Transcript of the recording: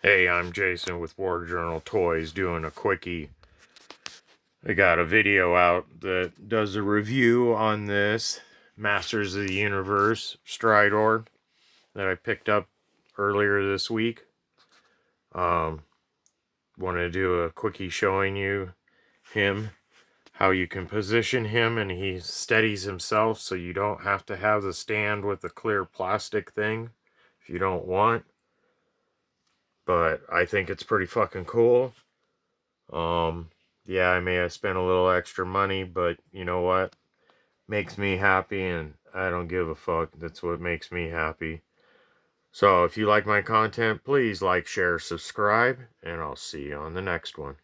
Hey, I'm Jason with War Journal Toys doing a quickie. I got a video out that does a review on this Masters of the Universe Stridor that I picked up earlier this week. Want to do a quickie showing you him, how you can position him, and he steadies himself so you don't have to have the stand with the clear plastic thing if you don't want. But I think it's pretty fucking cool. Yeah, I may have spent a little extra money, but you know what? Makes me happy, and I don't give a fuck. That's what makes me happy. So if you like my content, please like, share, subscribe, and I'll see you on the next one.